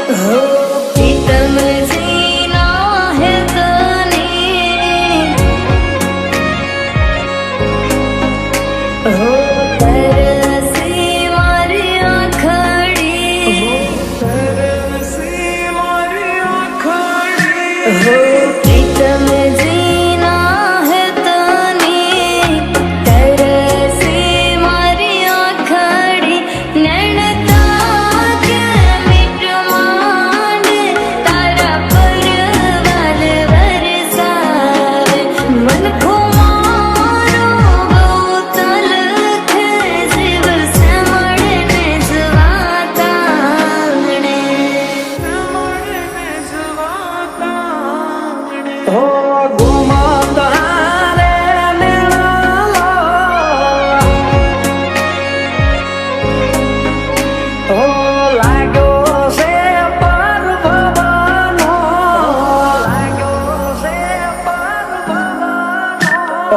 हो प्रीतम जीना है तने हो तरसी मारी आँखड़ी हो प्रीतम जीना है तने तरसी मारी आँखड़ी नैनता के मिट मांड तारा परवाल बरसावे मन को मारो बहुत लखे जीव से मड़ने जवाता हो घुमता रे नेणालो हो लाग्यो से पर्वनो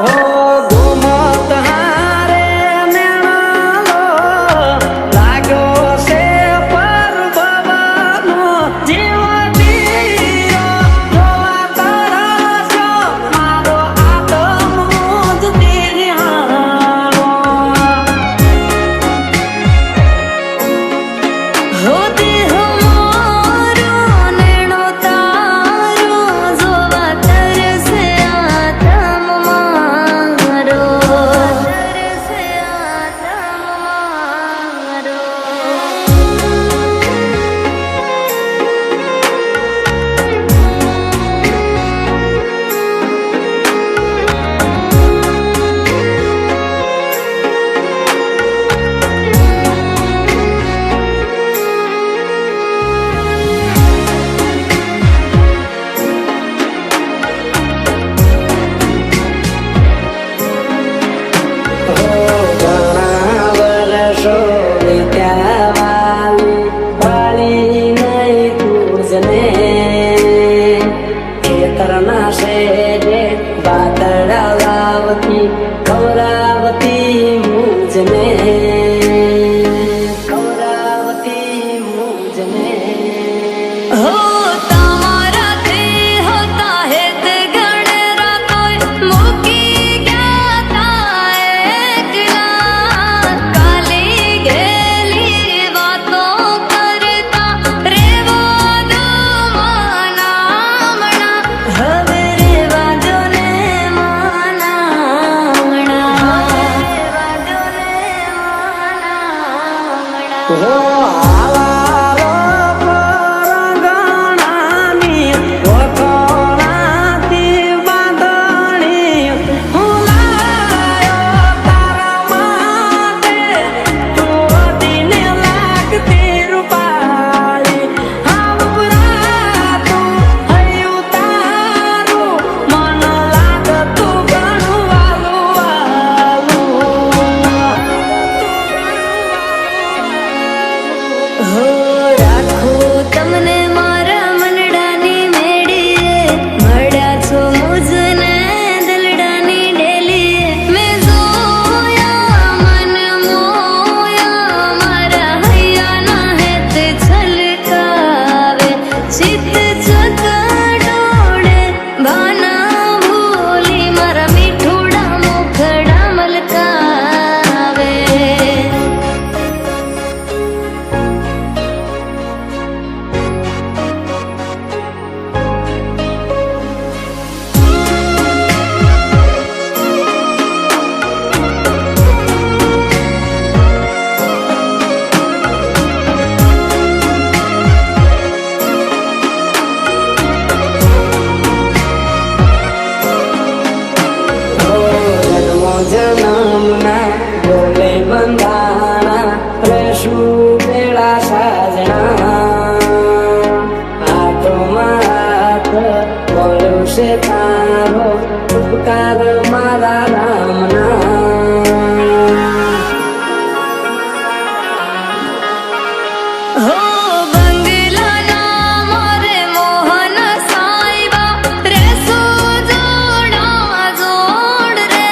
हो घुमता रे नेणालो लाग्यो से पर्वनो जीवतीयो जोवा तरस्यो मारो आत्मो ज तिर्यानो हो देह मारो नैनो तारो जोवा तरसे आत्म मारो तरसे आत्म मारो ઘણા વર્ષો વીત્યા વાલી વાલી નહીં તુજને ખેતરના શેરે વાદળા લાવતી કવરાવતી મુજને हो તમારા તે હોતા હે તે ગણરા કોઈ મૂકી ગયા તા એકલા કાલી ગેલી વાતો કરતા રેવો દો માનામણા હવે રેવા દો ને માનામણા રેવા દો ને માનામણા હો આવારો પરગણાની વખણાતી બાંધણી હું લાયો તારા માટે તું દીને લાગતી રૂપાળી આવરા તું હૈયું તારું મન લાગતું ઘણું વાલું हो રાખો તમને મારા મનડાની મેડીએ મળ્યા છો મુજને દલડાની ડેલીએ મેં જોયા મન મોયા મારા હૈયાના હેત છલકાવે ચિત્ત ચકડોળે ભાના ભૂલી મારા મીઠુડા મુખડા મલકાવે જન્મો જન્મના બોલે બંધાણા રહેશું બેડા સાજણા હાથોમાં હાથ બોલ્યું છે તારો ઉપકાર મારા રામના हो બંગલાના મારે મોહન સાઈબા રેસો જોડા જોડ રે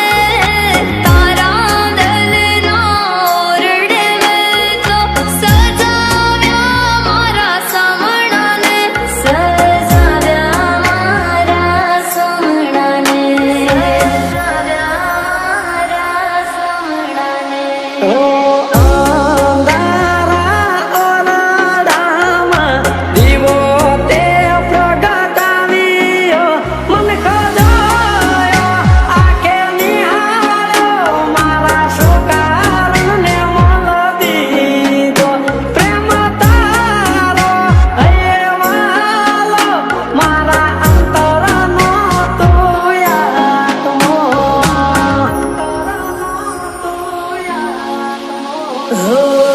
તારા દલના ઓરડે મેં તો સજાવ્યા મારા સમણા હો